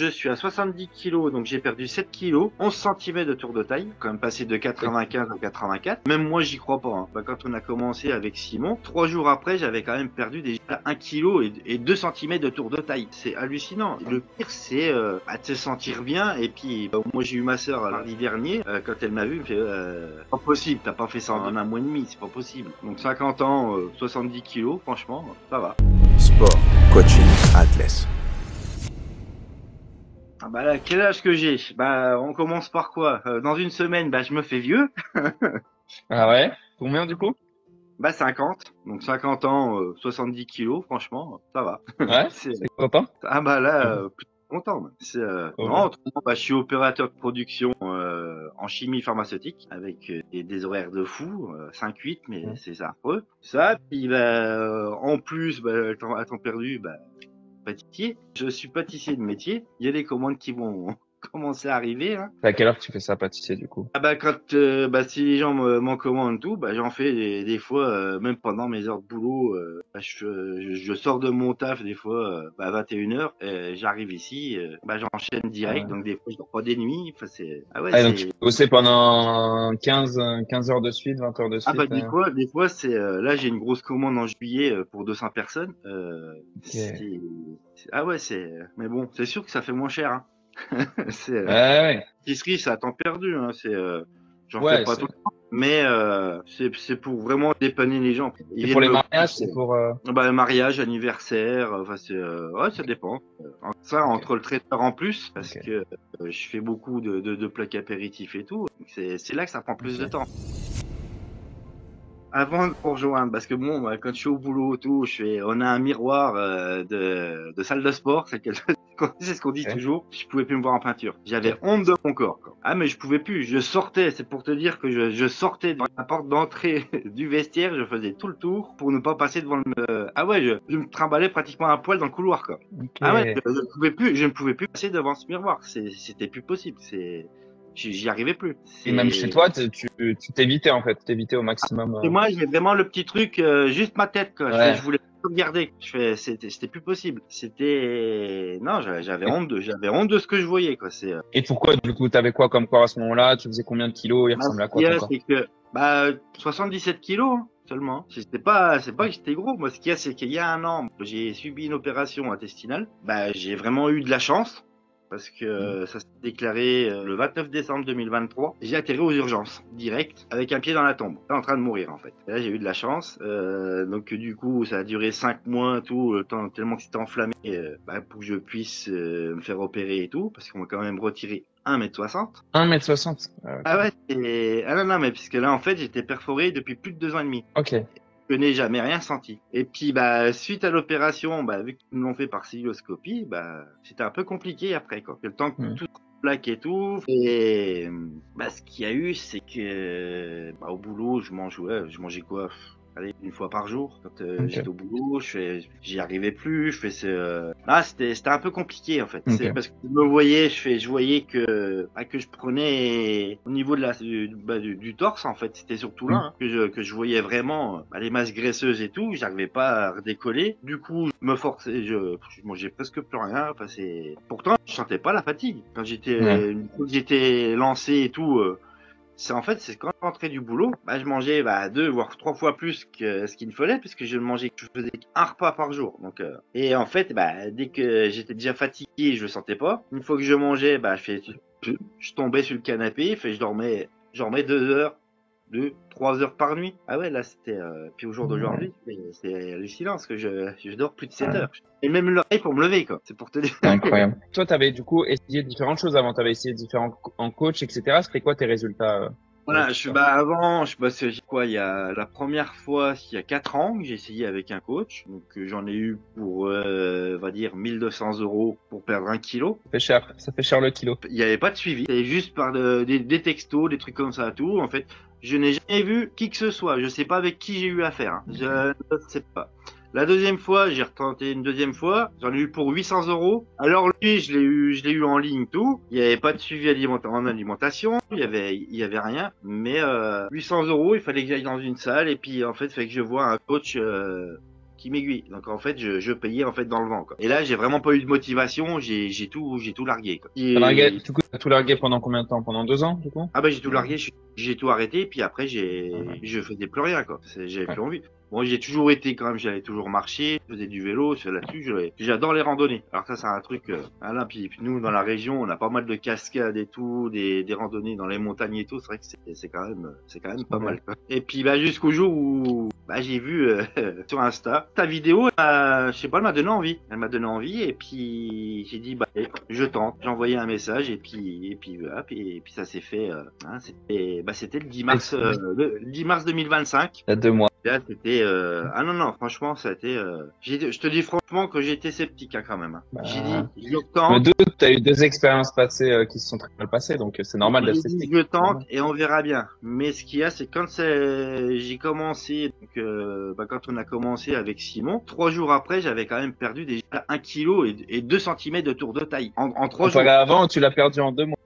Je suis à 70 kilos, donc j'ai perdu 7 kilos, 11 cm de tour de taille, quand même passé de 95 à 84. Même moi, j'y crois pas. Hein. Bah, quand on a commencé avec Simon, 3 jours après, j'avais quand même perdu déjà 1 kg et 2 cm de tour de taille. C'est hallucinant. Le pire, c'est de se sentir bien. Et puis, moi, j'ai eu ma sœur mardi dernier, quand elle m'a vu, elle me fait pas possible, t'as pas fait ça en un mois et demi, c'est pas possible. Donc 50 ans, 70 kilos, franchement, ça va. Sport, coaching, athlète. Ah bah là, quel âge que j'ai? Bah, on commence par quoi? Dans une semaine, bah, je me fais vieux. Ah ouais? Combien du coup? Bah, 50. Donc 50 ans, 70 kilos, franchement, ça va. Ouais? C'est- C'est content? Ah bah là, plus content. C'est, non, Ouais. autrement, bah, je suis opérateur de production en chimie pharmaceutique avec des horaires de fou, 5-8, mais c'est affreux. Ça, puis bah, en plus, bah, à temps perdu, bah, pâtissier. Je suis pâtissier de métier. Il y a des commandes qui vont commencer à arriver. Hein. À quelle heure tu fais ça pâtissier du coup? Ah bah quand bah si les gens m'en commandent tout, bah j'en fais des fois même pendant mes heures de boulot. Bah, je sors de mon taf des fois à 21h. J'arrive ici, bah j'enchaîne direct. Ouais. Donc des fois je dors pas des nuits. Enfin c'est ah ouais Ah, donc tu c'est bossais pendant 15 heures de suite, 20 heures de ah bah suite. des fois c'est là j'ai une grosse commande en juillet pour 200 personnes. Ok. Ah ouais c'est mais bon c'est sûr que ça fait moins cher. Hein. C'est Ouais, L'épicerie, c'est à temps perdu. Hein. J'en fais ouais, pas tout le temps, mais c'est pour vraiment dépanner les gens. Ils c'est viennent pour les me mariages, c'est pour. bah, mariage, anniversaire, enfin ouais, ça dépend. Ça Ok. entre le traiteur en plus, parce Ok. que je fais beaucoup de plats apéritifs et tout. C'est là que ça prend plus de Ok. temps. Avant de vous rejoindre, parce que bon, bah, quand je suis au boulot, tout, on a un miroir de salle de sport, c'est ce qu'on dit Ok. toujours. Je pouvais plus me voir en peinture. J'avais Ok. honte de mon corps. Quoi. Ah mais je pouvais plus. Je sortais, c'est pour te dire que je sortais de la porte d'entrée du vestiaire, je faisais tout le tour pour ne pas passer devant le. Ah ouais, je me trimballais pratiquement un poil dans le couloir quoi. Ok. Ah ouais, je ne pouvais plus passer devant ce miroir. C'était plus possible. J'y arrivais plus. Et même chez toi, tu t'évitais en fait, t'évitais au maximum. Et moi, j'ai vraiment le petit truc, juste ma tête, quoi. Je Ouais. voulais pas regarder. C'était plus possible. Non, Et, j'avais honte de ce que je voyais, quoi. et pourquoi du coup, t'avais quoi comme corps à ce moment-là? Tu faisais combien de kilos? Il Ce ressemblait à quoi qu'il y ton a, corps? c'est que, 77 kilos, hein, seulement. C'est pas que j'étais gros. Moi, ce qu'il y a, c'est qu'il y a un an, j'ai subi une opération intestinale. Bah, j'ai vraiment eu de la chance. Parce que ça s'est déclaré le 29 décembre 2023. J'ai atterri aux urgences, direct, avec un pied dans la tombe. J'étais en train de mourir, en fait. Et là, j'ai eu de la chance. Donc, du coup, ça a duré 5 mois, tout, le temps, tellement que c'était enflammé, pour que je puisse me faire opérer et tout. Parce qu'on m'a quand même retiré 1m60. 1m60. Ah, Ah ok. ouais, ah non, non, mais puisque là, en fait, j'étais perforé depuis plus de 2 ans et demi. Ok. Je n'ai jamais rien senti. Et puis, bah, suite à l'opération, bah, vu qu'ils me l'ont fait par cystoscopie, bah, c'était un peu compliqué après, quoi. Le temps que Hmm. tout plaque et tout. Et, bah, ce qu'il y a eu, c'est que, bah, au boulot, je mangeais quoi? Allez, une fois par jour. Quand Ok. j'étais au boulot, j'y arrivais plus. C'était un peu compliqué en fait. C'est Ok. parce que je me voyais, je voyais que je prenais au niveau de du torse en fait. C'était surtout là Hmm. hein, que je voyais vraiment les masses graisseuses et tout. J'arrivais pas à redécoller. Du coup, je me forçais, je mangeais presque plus rien. Enfin, pourtant, je sentais pas la fatigue quand Ouais. une fois que j'étais lancé et tout. C'est quand je rentrais du boulot, bah, je mangeais 2 voire 3 fois plus que ce qu'il me fallait puisque je faisais un repas par jour. Donc et en fait, bah, dès que j'étais déjà fatigué, je le sentais pas. Une fois que je mangeais, bah, je tombais sur le canapé, je dormais 2 heures, 3 heures par nuit. Ah ouais, là c'était puis au jour Ouais. d'aujourd'hui, c'est hallucinant parce que je dors plus de 7 heures. Et même l'oreille pour me lever quoi. C'est pour te dire. C'est incroyable. Toi, tu avais du coup essayé différentes choses avant. Tu avais essayé différents en coach, etc. C'était quoi tes résultats Voilà, avec tout ça? avant, je bossais quoi, il y a la première fois, il y a 4 ans, que j'ai essayé avec un coach. Donc j'en ai eu pour, on va dire, 1 200 € pour perdre 1 kg. Ça fait cher. Ça fait cher le kilo. Il n'y avait pas de suivi, c'était juste par des textos, des trucs comme ça, tout. En fait, je n'ai jamais vu qui que ce soit. Je sais pas avec qui j'ai eu affaire. Hein. Je ne sais pas. La deuxième fois, j'ai retenté une deuxième fois. J'en ai eu pour 800 €. Alors lui, je l'ai eu en ligne tout. Il n'y avait pas de suivi en alimentation. Il y avait rien. Mais 800 €, il fallait que j'aille dans une salle et puis en fait, il fallait que je voie un coach m'aiguille. Donc en fait, je payais en fait dans le vent, quoi. Et là, j'ai vraiment pas eu de motivation, j'ai tout largué, quoi. Du coup, t'as tout largué pendant combien de temps? Pendant 2 ans, du coup? Ah bah j'ai tout largué, j'ai tout arrêté, puis après je faisais plus rien, quoi. J'avais plus envie. Bon, j'ai toujours été quand même, j'allais toujours marcher, je faisais du vélo, là-dessus, j'adore les randonnées. Alors ça, c'est un truc, là, puis nous, dans la région, on a pas mal de cascades et tout, des randonnées dans les montagnes et tout, c'est vrai que c'est quand même pas mal, quoi. Et puis, bah, jusqu'au jour où, bah, j'ai vu, sur Insta, ta vidéo, je sais pas, elle m'a donné envie. Elle m'a donné envie, et puis, j'ai dit, bah, allez, je tente. J'ai envoyé un message, et puis voilà, puis ça s'est fait, hein, c'était le 10 mars, le 10 mars 2025. Il y a 2 mois. Là, c'était ah non, franchement, ça a été je te dis franchement que j'ai été sceptique, hein, quand même, hein. Bah, J'ai dit je Je me tente, doute, t'as eu 2 expériences passées qui se sont très mal passées, donc c'est normal d'être j'ai dit sceptique. je tente et on verra bien. Mais ce qu'il y a, c'est quand j'ai commencé, donc bah, quand on a commencé avec Simon, 3 jours après, j'avais quand même perdu déjà 1 kilo et 2 centimètres de tour de taille en 3 jours. Comparé à avant, tu l'as perdu en 2 mois.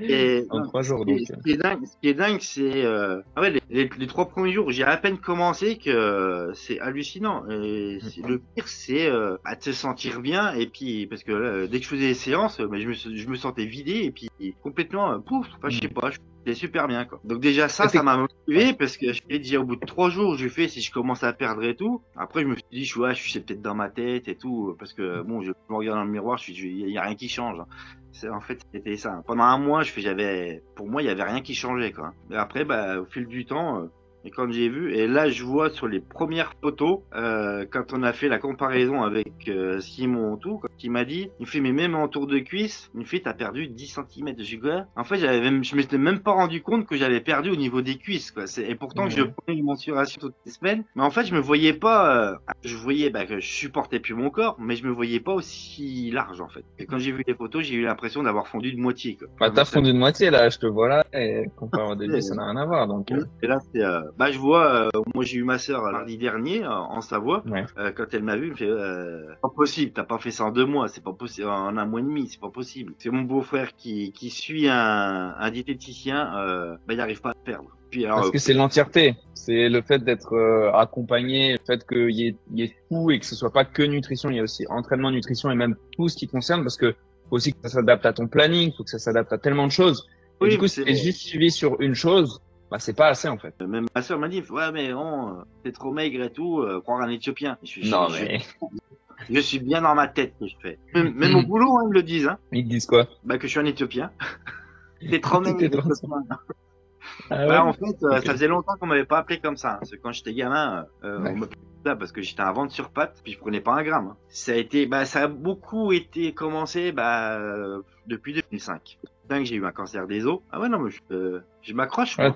Et En 3 jours, ce donc. qui est dingue, c'est ah ouais, les 3 premiers jours, j'ai à peine commencé que c'est hallucinant. Et le pire, c'est bah, de se sentir bien. Et puis parce que là, dès que je faisais des séances, bah, je me sentais vidé et puis complètement pouf. Enfin, je sais pas, j'étais super bien, quoi. Donc déjà ça m'a motivé parce que je fais déjà au bout de 3 jours, je fais si je commence à perdre et tout. Après, je me suis dit, je suis peut-être dans ma tête et tout, parce que bon, je me regarde dans le miroir, il y a rien qui change, hein. En fait, c'était ça. Pendant un mois, pour moi, il y avait rien qui changeait, quoi. Et après, bah, au fil du temps, et quand j'ai vu, et là, je vois sur les premières photos, quand on a fait la comparaison avec Simon tout, quand il m'a dit, il me fait, mais même en tour de cuisse, il me fait, t'as perdu 10 cm. Je dis, quoi? En fait, je m'étais même pas rendu compte que j'avais perdu au niveau des cuisses, quoi. Et pourtant, que je prenais une mensuration toutes les semaines. Mais en fait, je me voyais pas, je voyais, bah, que je supportais plus mon corps, mais je me voyais pas aussi large, en fait. Et quand j'ai vu les photos, j'ai eu l'impression d'avoir fondu de moitié, quoi. Bah, t'as fondu de moitié, là, je te vois là, et comparé au début, ça n'a rien à voir, donc. Et là, c'est, bah, je vois, moi j'ai eu ma sœur mardi dernier en Savoie. Ouais. Quand elle m'a vu, elle me fait pas possible, t'as pas fait ça en 2 mois, c'est pas possible, en un mois et demi, c'est pas possible. C'est mon beau-frère qui suit un diététicien, bah il arrive pas à perdre. Puis, alors, Parce que c'est l'entièreté, c'est le fait d'être accompagné, le fait qu'il y ait tout et que ce soit pas que nutrition, il y a aussi entraînement, nutrition et même tout ce qui concerne, parce que faut aussi que ça s'adapte à ton planning, faut que ça s'adapte à tellement de choses. Et oui, du coup, si t'es juste suivi sur une chose, bah c'est pas assez en fait. Même ma sœur m'a dit, ouais mais non, t'es trop maigre et tout, croire un Éthiopien. Je suis bien dans ma tête que je fais. Même au boulot, hein, ils me le disent, hein. Ils te disent quoi? Bah que je suis un Éthiopien. T'es trop maigre. Ah ouais, bah, en fait, ça faisait longtemps qu'on m'avait pas appelé comme ça. Parce que quand j'étais gamin, on m'appelait ça parce que j'étais un ventre sur pattes, puis je prenais pas un gramme, hein. Ça a beaucoup été commencé, depuis 2005. Que j'ai eu un cancer des os. Ah ouais, non, mais je m'accroche. Ouais,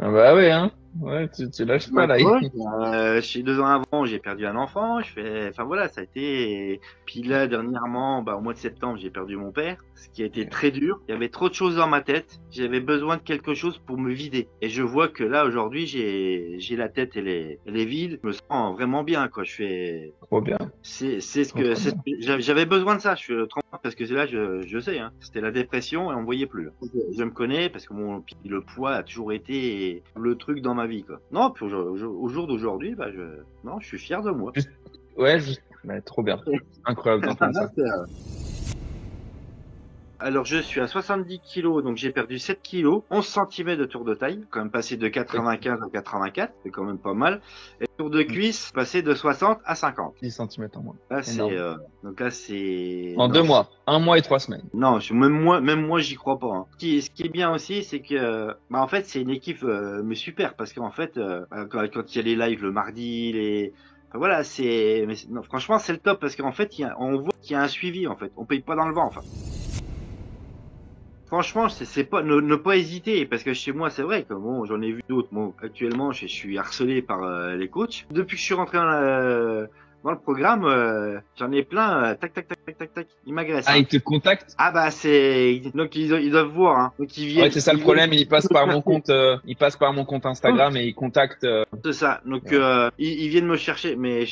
ah bah ouais, hein. Ouais, tu lâches pas là. Chez 2 ans avant, j'ai perdu un enfant. Enfin voilà, ça a été. Puis là, dernièrement, au mois de septembre, j'ai perdu mon père, ce qui a été très dur. Il y avait trop de choses dans ma tête. J'avais besoin de quelque chose pour me vider. Et je vois que là, aujourd'hui, j'ai la tête, elle est vide. Je me sens vraiment bien, quoi. Trop bien. J'avais besoin de ça. Je suis trop parce que c'est là, je sais, hein. C'était la dépression et on me voyait plus. Je me connais parce que le poids a toujours été le truc dans ma vie, quoi. Non, puis au jour d'aujourd'hui, je suis fier de moi. Trop bien. Incroyable d'entendre ça. Alors, je suis à 70 kilos, donc j'ai perdu 7 kilos, 11 cm de tour de taille, quand même passé de 95 à 84, c'est quand même pas mal. Et tour de cuisse, passé de 60 à 50. 10 cm en moins. Là, donc là, c'est... En 2 mois. 1 mois et 3 semaines. Non, même moi, j'y crois pas, hein. Ce qui est bien aussi, c'est que, en fait, c'est une équipe, mais super, parce qu'en fait, quand il y a les lives le mardi, enfin, voilà, non, franchement, c'est le top, parce qu'en fait, on voit qu'il y a un suivi, en fait. On paye pas dans le vent, enfin. Franchement, c'est pas ne pas hésiter, parce que chez moi, c'est vrai que bon, j'en ai vu d'autres. Moi, actuellement, je suis harcelé par les coachs. Depuis que je suis rentré dans le programme, j'en ai plein. Tac. Ils m'agressent. Ah, ils te contactent? Ah donc ils doivent voir. Hein. Donc ils viennent. Ouais, c'est ça le problème. Ils passent par mon compte. Ils passent par mon compte Instagram et ils contactent. C'est ça. Donc ils viennent me chercher, mais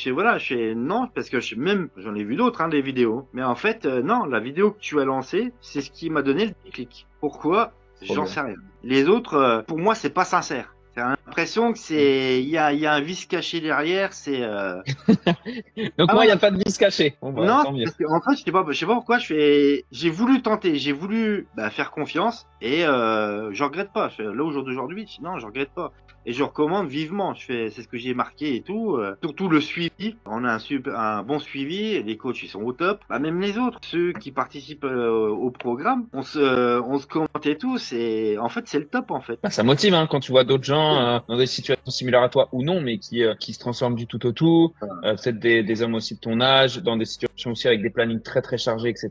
non, parce que même j'en ai vu d'autres, hein, des vidéos. Mais en fait, non, la vidéo que tu as lancée, c'est ce qui m'a donné le déclic. Pourquoi? J'en sais rien. Les autres, pour moi, c'est pas sincère. C'est un l'impression que il y a un vice caché derrière. Donc Ah moi, ouais, il n'y a pas de vice caché. Bon, bah, non, tant mieux. parce que, en fait, je sais pas pourquoi j'ai voulu tenter, j'ai voulu faire confiance et je regrette pas. Là au jour d'aujourd'hui, non, je regrette pas et je recommande vivement. C'est ce que j'ai marqué et tout. Surtout le suivi, on a un bon suivi, les coachs ils sont au top. Bah, même les autres, ceux qui participent au programme, on se commente et tout. En fait c'est le top en fait. Bah, ça motive hein, quand tu vois d'autres gens dans des situations similaires à toi ou non, mais qui se transforment du tout au tout. Peut-être des hommes aussi de ton âge, dans des situations aussi avec des plannings très très chargés, etc.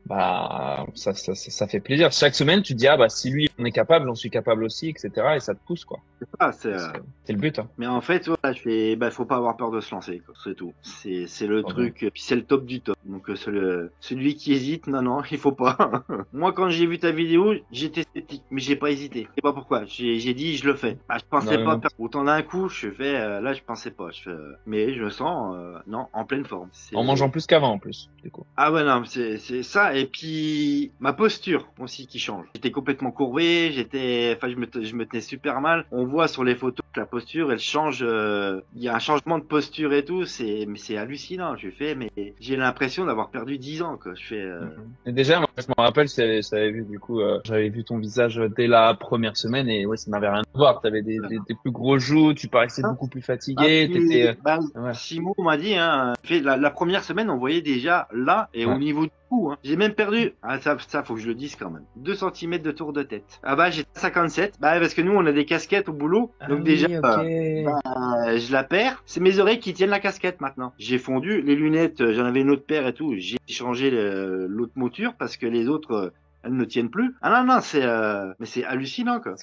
Bah ça fait plaisir. Chaque semaine, tu te dis ah bah si lui on est capable, j'en suis capable aussi, etc. Et ça te pousse quoi. Ah, C'est le but. Hein. Mais en fait, voilà, faut pas avoir peur de se lancer, quoi. C'est tout. C'est le Trop bien. truc. Puis c'est le top du top. Donc, celui qui hésite, non, il faut pas. Moi, quand j'ai vu ta vidéo, j'étais sceptique, mais j'ai pas hésité. Je sais pas pourquoi. J'ai dit, je le fais. Ah, je pensais pas Non, perdre autant d'un coup. Là, je pensais pas. Mais je me sens, non, en pleine forme. en mangeant plus qu'avant en plus, du coup. Ah ouais, non, c'est ça. Et puis, ma posture aussi qui change. J'étais complètement courbé, je me tenais super mal. On voit sur les photos que la posture, elle change. Il y a un changement de posture et tout. Mais c'est hallucinant. Mais j'ai l'impression d'avoir perdu 10 ans, quoi. Et déjà, moi, je me rappelle, j'avais vu du coup, j'avais vu ton visage dès la première semaine et ouais, ça n'avait rien à voir. T'avais des plus gros joues, tu paraissais beaucoup plus Ah, fatigué, puis, ouais. Simon m'a dit, hein, la première semaine, on voyait déjà là et au Ouais. niveau du cou. Hein. J'ai même perdu, ça faut que je le dise quand même, 2 centimètres de tour de tête. Ah bah j'étais à 57, parce que nous on a des casquettes au boulot, Ah donc déjà oui, ok. je la perds. C'est mes oreilles qui tiennent la casquette maintenant. J'ai fondu, les lunettes, j'en avais une autre paire et tout. J'ai changé l'autre mouture parce que les autres elles ne tiennent plus. Ah non, mais c'est hallucinant quoi.